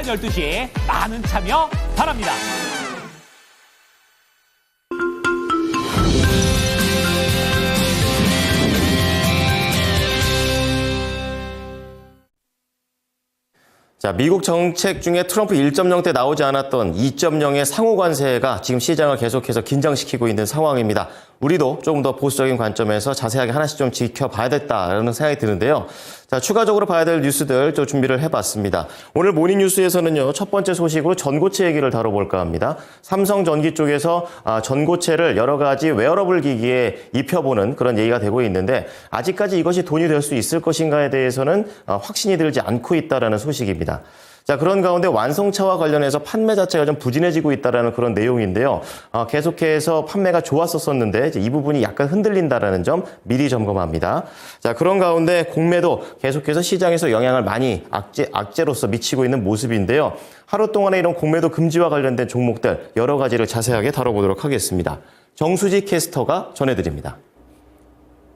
12시 많은 참여 바랍니다. 자, 미국 정책 중에 트럼프 1.0 때 나오지 않았던 2.0의 상호 관세가 지금 시장을 계속해서 긴장시키고 있는 상황입니다. 우리도 조금 더 보수적인 관점에서 자세하게 하나씩 좀 지켜봐야겠다라는 생각이 드는데요. 자, 추가적으로 봐야 될 뉴스들 또 준비를 해봤습니다. 오늘 모닝 뉴스에서는요, 첫 번째 소식으로 전고체 얘기를 다뤄볼까 합니다. 삼성전기 쪽에서 전고체를 여러 가지 웨어러블 기기에 입혀보는 그런 얘기가 되고 있는데 아직까지 이것이 돈이 될 수 있을 것인가에 대해서는 확신이 들지 않고 있다라는 소식입니다. 자, 그런 가운데 완성차와 관련해서 판매 자체가 좀 부진해지고 있다라는 그런 내용인데요. 계속해서 판매가 좋았었는데 이 부분이 약간 흔들린다라는 점 미리 점검합니다. 자, 그런 가운데 공매도 계속해서 시장에서 영향을 많이 악재로서 미치고 있는 모습인데요. 하루 동안에 이런 공매도 금지와 관련된 종목들 여러 가지를 자세하게 다뤄보도록 하겠습니다. 정수지 캐스터가 전해드립니다.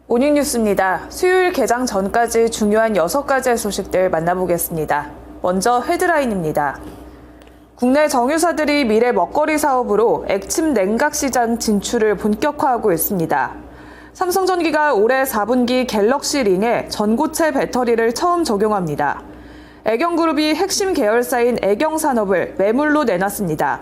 모닝뉴스입니다. 수요일 개장 전까지 중요한 6가지의 소식들 만나보겠습니다. 먼저 헤드라인입니다. 국내 정유사들이 미래 먹거리 사업으로 액침 냉각 시장 진출을 본격화하고 있습니다. 삼성전기가 올해 4분기 갤럭시 링에 전고체 배터리를 처음 적용합니다. 애경그룹이 핵심 계열사인 애경산업을 매물로 내놨습니다.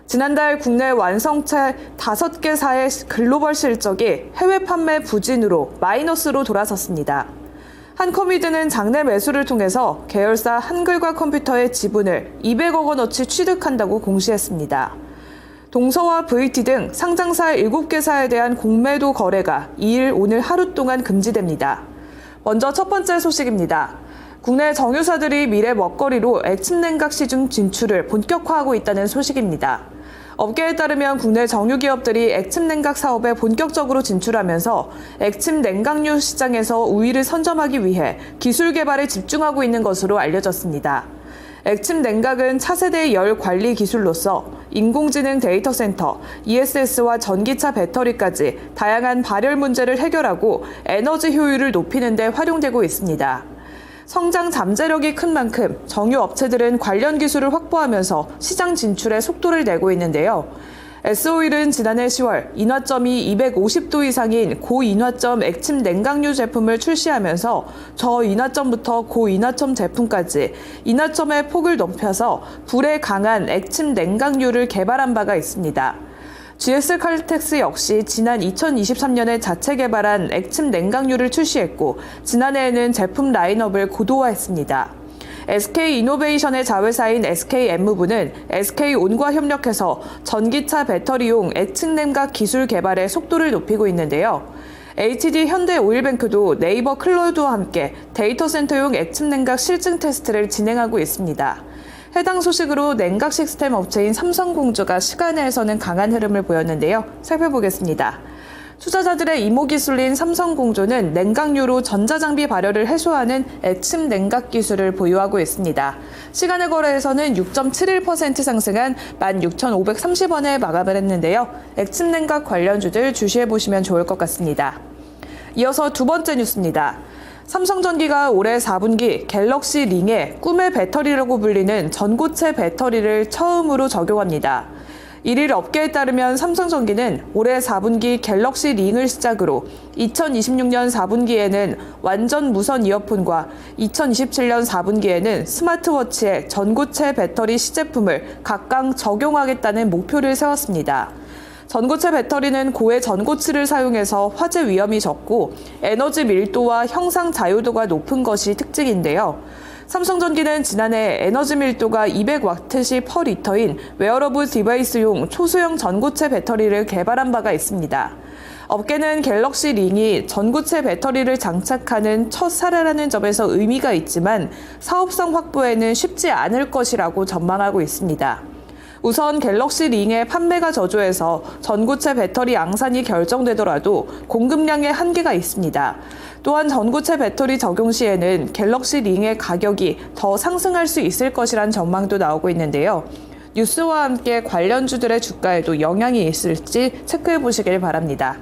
지난달 국내 완성체 5개사의 글로벌 실적이 해외 판매 부진으로 마이너스로 돌아섰습니다. 한컴위드는 장내 매수를 통해서 계열사 한글과 컴퓨터의 지분을 200억 원어치 취득한다고 공시했습니다. 동서와 VT 등 상장사 7개사에 대한 공매도 거래가 2일 오늘 하루 동안 금지됩니다. 먼저 첫 번째 소식입니다. 국내 정유사들이 미래 먹거리로 액침 냉각 시중 진출을 본격화하고 있다는 소식입니다. 업계에 따르면 국내 정유기업들이 액침 냉각 사업에 본격적으로 진출하면서 액침 냉각유 시장에서 우위를 선점하기 위해 기술 개발에 집중하고 있는 것으로 알려졌습니다. 액침 냉각은 차세대 열 관리 기술로서 인공지능 데이터 센터, ESS와 전기차 배터리까지 다양한 발열 문제를 해결하고 에너지 효율을 높이는 데 활용되고 있습니다. 성장 잠재력이 큰 만큼 정유 업체들은 관련 기술을 확보하면서 시장 진출에 속도를 내고 있는데요. S오일은 지난해 10월 인화점이 250도 이상인 고인화점 액침 냉각유 제품을 출시하면서 저인화점부터 고인화점 제품까지 인화점의 폭을 높여서 불에 강한 액침 냉각유를 개발한 바가 있습니다. GS칼텍스 역시 지난 2023년에 자체 개발한 액침 냉각유를 출시했고 지난해에는 제품 라인업을 고도화했습니다. SK이노베이션의 자회사인 SK엠무부는 SK온과 협력해서 전기차 배터리용 액침 냉각 기술 개발에 속도를 높이고 있는데요. HD 현대오일뱅크도 네이버 클라우드와 함께 데이터 센터용 액침 냉각 실증 테스트를 진행하고 있습니다. 해당 소식으로 냉각 시스템 업체인 삼성공주가 시간에서는 강한 흐름을 보였는데요. 살펴보겠습니다. 투자자들의 이모기술인 삼성공주는 냉각유로 전자장비 발열을 해소하는 액침 냉각 기술을 보유하고 있습니다. 시간의 거래에서는 6.71% 상승한 16,530원에 마감을 했는데요. 액침 냉각 관련주들 주시해보시면 좋을 것 같습니다. 이어서 두 번째 뉴스입니다. 삼성전기가 올해 4분기 갤럭시 링에 꿈의 배터리라고 불리는 전고체 배터리를 처음으로 적용합니다. 1일 업계에 따르면 삼성전기는 올해 4분기 갤럭시 링을 시작으로 2026년 4분기에는 완전 무선 이어폰과 2027년 4분기에는 스마트워치에 전고체 배터리 시제품을 각각 적용하겠다는 목표를 세웠습니다. 전고체 배터리는 고해 전고체를 사용해서 화재 위험이 적고 에너지 밀도와 형상 자유도가 높은 것이 특징인데요. 삼성전기는 지난해 에너지 밀도가 200와트시 퍼 리터인 웨어러블 디바이스용 초소형 전고체 배터리를 개발한 바가 있습니다. 업계는 갤럭시 링이 전고체 배터리를 장착하는 첫 사례라는 점에서 의미가 있지만 사업성 확보에는 쉽지 않을 것이라고 전망하고 있습니다. 우선 갤럭시 링의 판매가 저조해서 전고체 배터리 양산이 결정되더라도 공급량에 한계가 있습니다. 또한 전고체 배터리 적용 시에는 갤럭시 링의 가격이 더 상승할 수 있을 것이란 전망도 나오고 있는데요. 뉴스와 함께 관련주들의 주가에도 영향이 있을지 체크해 보시길 바랍니다.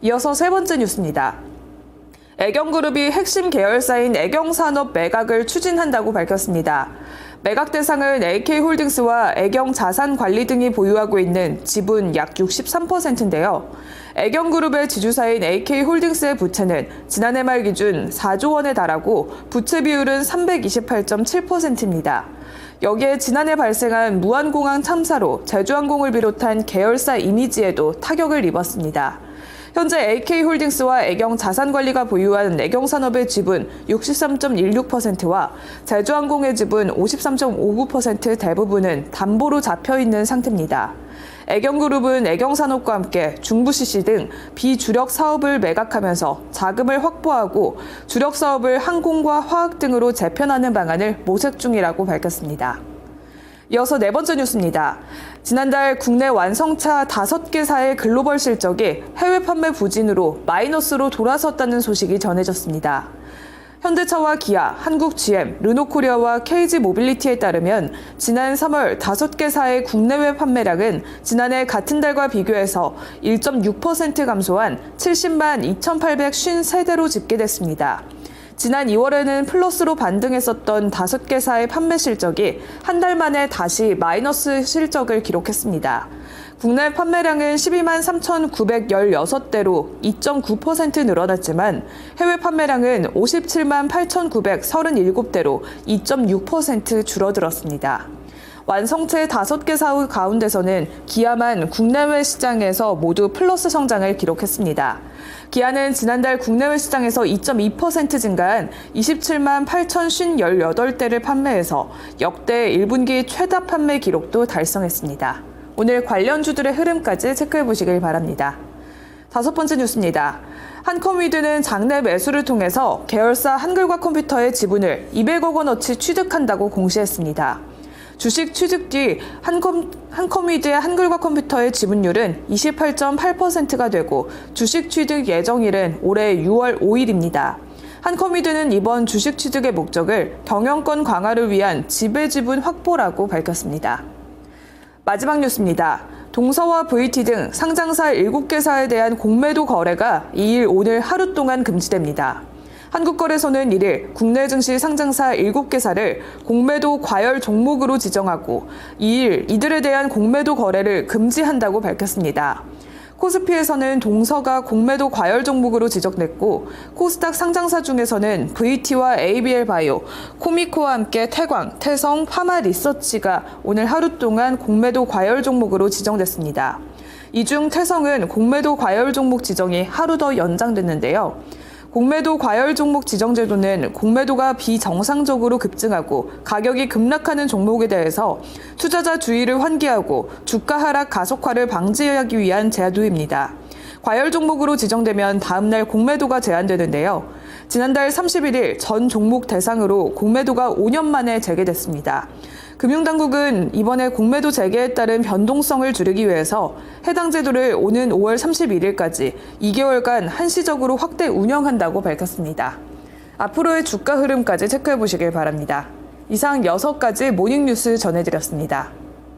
이어서 세 번째 뉴스입니다. 애경그룹이 핵심 계열사인 애경산업 매각을 추진한다고 밝혔습니다. 매각 대상은 AK홀딩스와 애경자산관리 등이 보유하고 있는 지분 약 63%인데요. 애경그룹의 지주사인 AK홀딩스의 부채는 지난해 말 기준 4조 원에 달하고 부채 비율은 328.7%입니다. 여기에 지난해 발생한 무안공항 참사로 제주항공을 비롯한 계열사 이미지에도 타격을 입었습니다. 현재 AK홀딩스와 애경자산관리가 보유한 애경산업의 지분 63.16%와 제주항공의 지분 53.59% 대부분은 담보로 잡혀있는 상태입니다. 애경그룹은 애경산업과 함께 중부CC 등 비주력 사업을 매각하면서 자금을 확보하고 주력 사업을 항공과 화학 등으로 재편하는 방안을 모색 중이라고 밝혔습니다. 이어서 네 번째 뉴스입니다. 지난달 국내 완성차 5개사의 글로벌 실적이 해외 판매 부진으로 마이너스로 돌아섰다는 소식이 전해졌습니다. 현대차와 기아, 한국 GM, 르노코리아와 KG 모빌리티에 따르면 지난 3월 5개사의 국내외 판매량은 지난해 같은 달과 비교해서 1.6% 감소한 70만 2,853대로 집계됐습니다. 지난 2월에는 플러스로 반등했었던 5개사의 판매 실적이 한 달 만에 다시 마이너스 실적을 기록했습니다. 국내 판매량은 12만 3,916대로 2.9% 늘어났지만 해외 판매량은 57만 8,937대로 2.6% 줄어들었습니다. 완성체 5개사 가운데서는 기아만 국내외 시장에서 모두 플러스 성장을 기록했습니다. 기아는 지난달 국내외 시장에서 2.2% 증가한 27만 8,018대를 판매해서 역대 1분기 최다 판매 기록도 달성했습니다. 오늘 관련주들의 흐름까지 체크해 보시길 바랍니다. 다섯 번째 뉴스입니다. 한컴위드는 장내 매수를 통해서 계열사 한글과 컴퓨터의 지분을 200억 원어치 취득한다고 공시했습니다. 주식 취득 뒤 한컴위드의 한글과 컴퓨터의 지분율은 28.8%가 되고 주식 취득 예정일은 올해 6월 5일입니다. 한컴위드는 이번 주식 취득의 목적을 경영권 강화를 위한 지배지분 확보라고 밝혔습니다. 마지막 뉴스입니다. 동서와 VT 등 상장사 7개사에 대한 공매도 거래가 2일 오늘 하루 동안 금지됩니다. 한국거래소는 1일 국내 증시 상장사 7개사를 공매도 과열 종목으로 지정하고 2일 이들에 대한 공매도 거래를 금지한다고 밝혔습니다. 코스피에서는 동서가 공매도 과열 종목으로 지정됐고 코스닥 상장사 중에서는 VT와 ABL바이오, 코미코와 함께 태광, 태성, 파마리서치가 오늘 하루 동안 공매도 과열 종목으로 지정됐습니다. 이 중 태성은 공매도 과열 종목 지정이 하루 더 연장됐는데요. 공매도 과열 종목 지정 제도는 공매도가 비정상적으로 급증하고 가격이 급락하는 종목에 대해서 투자자 주의를 환기하고 주가 하락 가속화를 방지하기 위한 제도입니다. 과열 종목으로 지정되면 다음 날 공매도가 제한되는데요. 지난달 31일 전 종목 대상으로 공매도가 5년 만에 재개됐습니다. 금융당국은 이번에 공매도 재개에 따른 변동성을 줄이기 위해서 해당 제도를 오는 5월 31일까지 2개월간 한시적으로 확대 운영한다고 밝혔습니다. 앞으로의 주가 흐름까지 체크해 보시길 바랍니다. 이상 6가지 모닝뉴스 전해드렸습니다.